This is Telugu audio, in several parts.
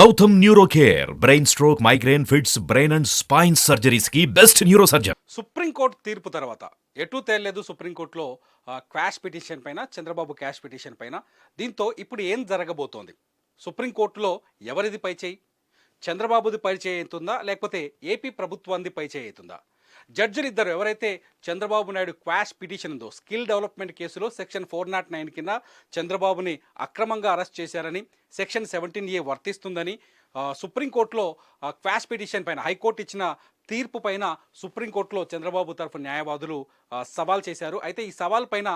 Gautam neuro care brain stroke migraine fits brain and spine surgeries కి బెస్ట్ న్యూరో సర్జన్. సుప్రీంకోర్టు తీర్పు తర్వాత ఎటూ తేలలేదు. సుప్రీంకోర్టులో క్వాష్ పిటిషన్ పైన, చంద్రబాబు క్యాష్ పిటిషన్ పైన. దీంతో ఇప్పుడు ఏం జరగబోతోంది? సుప్రీంకోర్టులో ఎవరిది పై చేయి? చంద్రబాబుది పై చేయి అవుతుందా, లేకపోతే ఏపీ ప్రభుత్వాన్ని పై చేయి అవుతుందా? జడ్జిలు ఇద్దరు ఎవరైతే చంద్రబాబు నాయుడు క్వాష్ పిటిషన్ ఉందో, స్కిల్ డెవలప్మెంట్ కేసులో సెక్షన్ 409 కింద చంద్రబాబుని అక్రమంగా అరెస్ట్ చేశారని, సెక్షన్ 17A వర్తిస్తుందని సుప్రీంకోర్టులో క్వాష్ పిటిషన్ పైన హైకోర్టు ఇచ్చిన తీర్పు పైన సుప్రీంకోర్టులో చంద్రబాబు తరఫు న్యాయవాదులు సవాల్ చేశారు. అయితే ఈ సవాల్ పైన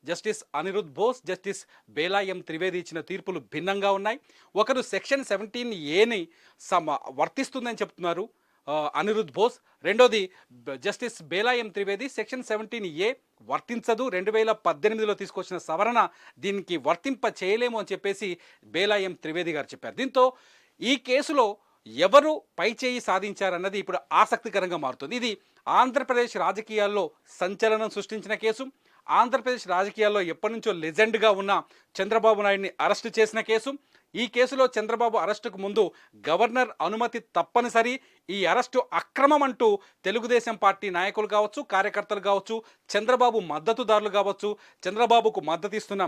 జస్టిస్ అనిరుద్ బోస్, జస్టిస్ బేలా ఎం త్రివేది ఇచ్చిన తీర్పులు భిన్నంగా ఉన్నాయి. ఒకరు సెక్షన్ 17Aని వర్తిస్తుందని చెప్తున్నారు అనిరుద్ బోస్. రెండోది జస్టిస్ బేలా ఎం త్రివేది సెక్షన్ 17A వర్తించదు, 2018లో తీసుకొచ్చిన సవరణ దీనికి వర్తింప చేయలేము అని చెప్పేసి బేలా ఎం త్రివేది గారు చెప్పారు. దీంతో ఈ కేసులో ఎవరు పై చేయి సాధించారన్నది ఇప్పుడు ఆసక్తికరంగా మారుతుంది. ఇది ఆంధ్రప్రదేశ్ రాజకీయాల్లో సంచలనం సృష్టించిన కేసు. ఆంధ్రప్రదేశ్ రాజకీయాల్లో ఎప్పటి నుంచో లెజెండ్గా ఉన్న చంద్రబాబు నాయుడిని అరెస్టు చేసిన కేసు. ఈ కేసులో చంద్రబాబు అరెస్టుకు ముందు గవర్నర్ అనుమతి తప్పనిసరి, ఈ అరెస్టు అక్రమం అంటూ తెలుగుదేశం పార్టీ నాయకులు కావచ్చు, కార్యకర్తలు కావచ్చు, చంద్రబాబు మద్దతుదారులు కావచ్చు, చంద్రబాబుకు మద్దతు ఇస్తున్న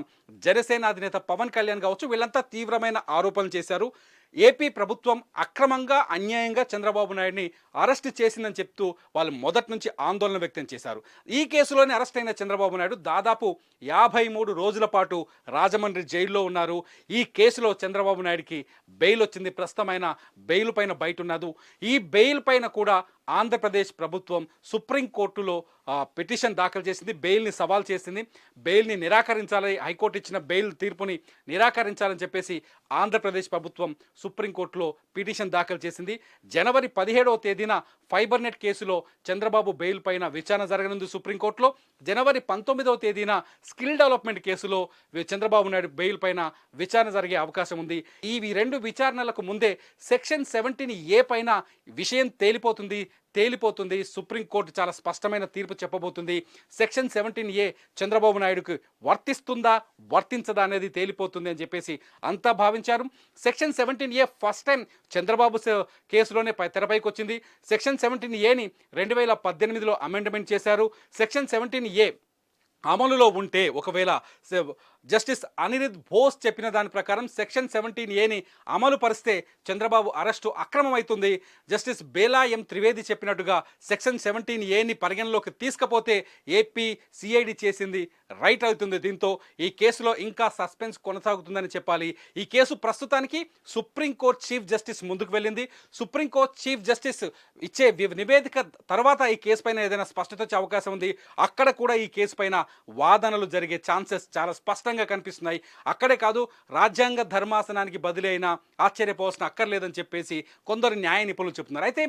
జనసేన అధినేత పవన్ కళ్యాణ్ కావచ్చు, వీళ్ళంతా తీవ్రమైన ఆరోపణలు చేశారు. ఏపీ ప్రభుత్వం అక్రమంగా, అన్యాయంగా చంద్రబాబు నాయుడిని అరెస్ట్ చేసిందని చెప్తూ వాళ్ళు మొదటి నుంచి ఆందోళన వ్యక్తం చేశారు. ఈ కేసులోనే అరెస్ట్ అయిన చంద్రబాబు నాయుడు దాదాపు 53 రోజుల పాటు రాజమండ్రి జైల్లో ఉన్నారు. ఈ కేసులో చంద్రబాబు నాయుడికి బెయిల్ వచ్చింది. ప్రస్తుతమైన బెయిల్ పైన బయట ఉన్నది. ఈ బెయిల్ పైన కూడా ఆంధ్రప్రదేశ్ ప్రభుత్వం సుప్రీంకోర్టులో పిటిషన్ దాఖలు చేసింది, బెయిల్ని సవాల్ చేసింది. బెయిల్ని నిరాకరించాలని, హైకోర్టు ఇచ్చిన బెయిల్ తీర్పుని నిరాకరించాలని చెప్పేసి ఆంధ్రప్రదేశ్ ప్రభుత్వం సుప్రీంకోర్టులో పిటిషన్ దాఖలు చేసింది. జనవరి 17వ తేదీన ఫైబర్ నెట్ కేసులో చంద్రబాబు బెయిల్ పైన విచారణ జరగనుంది సుప్రీంకోర్టులో. జనవరి 19వ తేదీన స్కిల్ డెవలప్మెంట్ కేసులో చంద్రబాబు నాయుడు బెయిల్ పైన విచారణ జరిగే అవకాశం ఉంది. ఈ రెండు విచారణలకు ముందే సెక్షన్ 17A పైన విషయం తేలిపోతుంది. సుప్రీంకోర్టు చాలా స్పష్టమైన తీర్పు చెప్పబోతుంది. సెక్షన్ 17A చంద్రబాబు నాయుడుకు వర్తిస్తుందా, వర్తించదా అనేది తేలిపోతుంది అని చెప్పేసి అంతా భావించారు. Section 17A first time Chandrababu కేసులోనే తెరపైకి వచ్చింది. సెక్షన్ 17Aని 2018లో అమెండ్మెంట్ చేశారు. సెక్షన్ 17A అమలులో ఉంటే, ఒకవేళ జస్టిస్ అనిరుద్ బోస్ చెప్పిన దాని ప్రకారం సెక్షన్ 17Aని అమలు పరిస్తే చంద్రబాబు అరెస్టు అక్రమమవుతుంది. జస్టిస్ బేలా ఎం త్రివేది చెప్పినట్టుగా సెక్షన్ 17Aని పరిగణలోకి తీసుకపోతే ఏపీ సిఐడి చేసింది రైట్ అవుతుంది. దీంతో ఈ కేసులో ఇంకా సస్పెన్స్ కొనసాగుతుందని చెప్పాలి. ఈ కేసు ప్రస్తుతానికి సుప్రీంకోర్టు చీఫ్ జస్టిస్ ముందుకు వెళ్ళింది. సుప్రీంకోర్టు చీఫ్ జస్టిస్ ఇచ్చే నివేదిక తర్వాత ఈ కేసు పైన ఏదైనా స్పష్టత వచ్చే అవకాశం ఉంది. అక్కడ కూడా ఈ కేసు పైన వాదనలు జరిగే ఛాన్సెస్ చాలా స్పష్టంగా కనిపిస్తున్నాయి. అక్కడే కాదు, రాజ్యాంగ ధర్మాసనానికి బదిలీ అయినా ఆశ్చర్యపోవాల్సిన అక్కర్లేదని చెప్పేసి కొందరు న్యాయ నిపుణులు చెప్తున్నారు. అయితే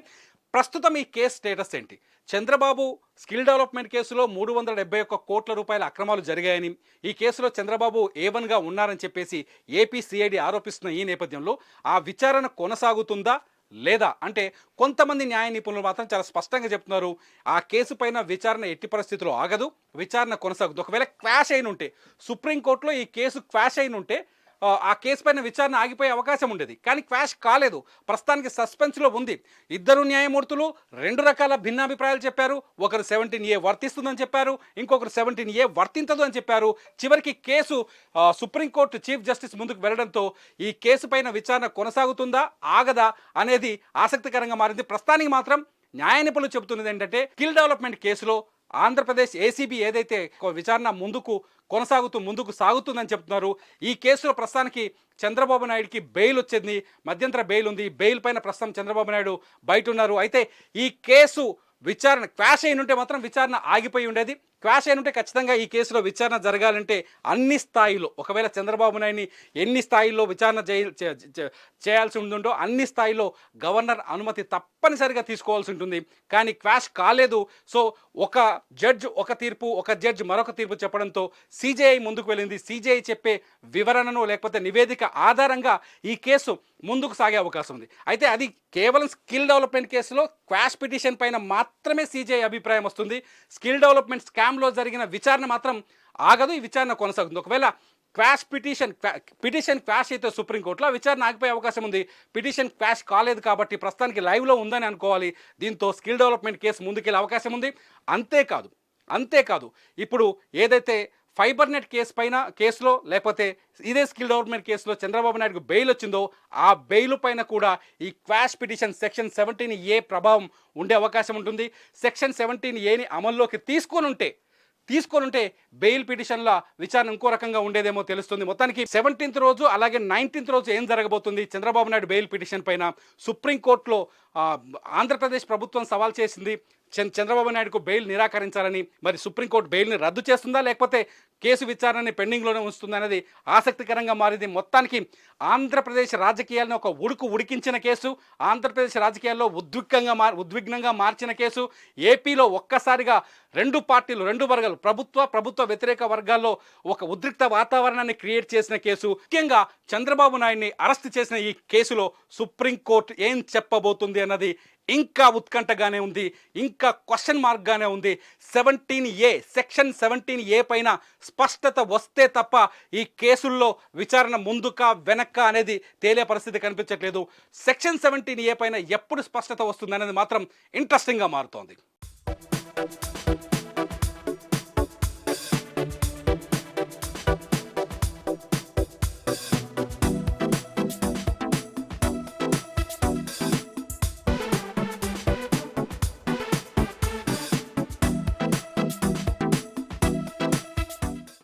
ప్రస్తుతం ఈ కేసు స్టేటస్ ఏంటి? చంద్రబాబు స్కిల్ డెవలప్మెంట్ కేసులో 371 కోట్ల రూపాయల అక్రమాలు జరిగాయని, ఈ కేసులో చంద్రబాబు A1గా ఉన్నారని చెప్పేసి ఏపీ సిఐడి ఆరోపిస్తున్న ఈ నేపథ్యంలో ఆ విచారణ కొనసాగుతుందా లేదా అంటే, కొంతమంది న్యాయ నిపుణులు మాత్రం చాలా స్పష్టంగా చెప్తున్నారు, ఆ కేసు పైన విచారణ ఎట్టి పరిస్థితుల్లో ఆగదు, విచారణ కొనసాగుతుంది. ఒకవేళ క్వాష్ అయిన ఉంటే, సుప్రీంకోర్టులో ఈ కేసు క్వాష్ అయిన ఉంటే ఆ కేసు పైన విచారణ ఆగిపోయే అవకాశం ఉండేది. కానీ క్వాష్ కాలేదు, ప్రస్తుతానికి సస్పెన్స్లో ఉంది. ఇద్దరు న్యాయమూర్తులు రెండు రకాల భిన్నాభిప్రాయాలు చెప్పారు. ఒకరు 17A వర్తిస్తుందని చెప్పారు, ఇంకొకరు 17A వర్తించదు అని చెప్పారు. చివరికి కేసు సుప్రీంకోర్టు చీఫ్ జస్టిస్ ముందుకు వెళ్ళడంతో ఈ కేసు పైన విచారణ కొనసాగుతుందా, ఆగదా అనేది ఆసక్తికరంగా మారింది. ప్రస్తుతానికి మాత్రం న్యాయ నిపుణులు చెబుతున్నది ఏంటంటే, స్కిల్ డెవలప్మెంట్ కేసులో ఆంధ్రప్రదేశ్ ఏసీబీ ఏదైతే విచారణ ముందుకు సాగుతుందని చెప్తున్నారు. ఈ కేసులో ప్రస్తుతానికి చంద్రబాబు నాయుడికి బెయిల్ వచ్చింది, మధ్యంతర బెయిల్ ఉంది. బెయిల్ పైన ప్రస్తుతం చంద్రబాబు నాయుడు బయట ఉన్నారు. అయితే ఈ కేసు విచారణ క్వాష్ అయిన ఉంటే మాత్రం విచారణ ఆగిపోయి ఉండేది. క్వాష్ అయిన ఉంటే ఖచ్చితంగా ఈ కేసులో విచారణ జరగాలంటే అన్ని స్థాయిలో, ఒకవేళ చంద్రబాబు నాయుడిని ఎన్ని స్థాయిల్లో విచారణ చేయాల్సి ఉంటుందో అన్ని స్థాయిలో గవర్నర్ అనుమతి తప్పనిసరిగా తీసుకోవాల్సి ఉంటుంది. కానీ క్వాష్ కాలేదు. సో ఒక జడ్జ్ ఒక తీర్పు, ఒక జడ్జ్ మరొక తీర్పు చెప్పడంతో సిజేఐ ముందుకు వెళ్ళింది. సిజేఐ చెప్పే వివరణను లేకపోతే నివేదిక ఆధారంగా ఈ కేసు ముందుకు సాగే అవకాశం ఉంది. అయితే అది కేవలం స్కిల్ డెవలప్మెంట్ కేసులో క్వాష్ పిటిషన్ పైన మాత్రమే సిజేఐ అభిప్రాయం వస్తుంది. స్కిల్ డెవలప్మెంట్ స్కామ్లో జరిగిన విచారణ మాత్రం ఆగదు, ఈ విచారణ కొనసాగుతుంది. ఒకవేళ క్వాష్ పిటిషన్ క్వాష్ అయితే సుప్రీంకోర్టులో విచారణ ఆగిపోయే అవకాశం ఉంది. పిటిషన్ క్వాష్ కాలేదు కాబట్టి ప్రస్తుతానికి లైవ్లో ఉందని అనుకోవాలి. దీంతో స్కిల్ డెవలప్మెంట్ కేసు ముందుకెళ్ళే అవకాశం ఉంది. అంతేకాదు ఇప్పుడు ఏదైతే ఫైబర్ నెట్ కేసులో లేకపోతే ఇదే స్కిల్ డెవలప్మెంట్ కేసులో చంద్రబాబు నాయుడుకు బెయిల్ వచ్చిందో ఆ బెయిల్ పైన కూడా ఈ క్వాష్ పిటిషన్ సెక్షన్ 17A ప్రభావం ఉండే అవకాశం ఉంటుంది. సెక్షన్ 17Aని అమల్లోకి తీసుకొని ఉంటే బెయిల్ పిటిషన్ల విచారణ ఇంకో రకంగా ఉండేదేమో తెలుస్తుంది. మొత్తానికి 17th రోజు అలాగే 19th రోజు ఏం జరగబోతుంది చంద్రబాబు నాయుడు బెయిల్ పిటిషన్ పైన సుప్రీంకోర్టులో ఆంధ్రప్రదేశ్ ప్రభుత్వం సవాల్ చేసింది చంద్రబాబు నాయుడుకు బెయిల్ నిరాకరించాలని. మరి సుప్రీంకోర్టు బెయిల్ని రద్దు చేస్తుందా లేకపోతే కేసు విచారణని పెండింగ్లోనే ఉంచుతుందా అనేది ఆసక్తికరంగా మారింది. మొత్తానికి ఆంధ్రప్రదేశ్ రాజకీయాలను ఒక ఉడికించిన కేసు, ఆంధ్రప్రదేశ్ రాజకీయాల్లో ఉద్విగ్నంగా మార్చిన కేసు, ఏపీలో ఒక్కసారిగా రెండు పార్టీలు, రెండు వర్గాలు, ప్రభుత్వ వ్యతిరేక వర్గాల్లో ఒక ఉద్రిక్త వాతావరణాన్ని క్రియేట్ చేసిన కేసు. ముఖ్యంగా చంద్రబాబు నాయుడిని అరెస్ట్ చేసిన ఈ కేసులో సుప్రీంకోర్టు ఏం చెప్పబోతుంది అన్నది ఇంకా ఉత్కంఠగానే ఉంది, ఇంకా క్వశ్చన్ మార్క్గానే ఉంది. సెక్షన్ 17A పైన స్పష్టత వస్తే తప్ప ఈ కేసుల్లో విచారణ ముందుకా వెనక్కా అనేది తేలే పరిస్థితి కనిపించట్లేదు. సెక్షన్ 17A పైన ఎప్పుడు స్పష్టత వస్తుంది అనేది మాత్రం ఇంట్రెస్టింగ్గా మారుతోంది.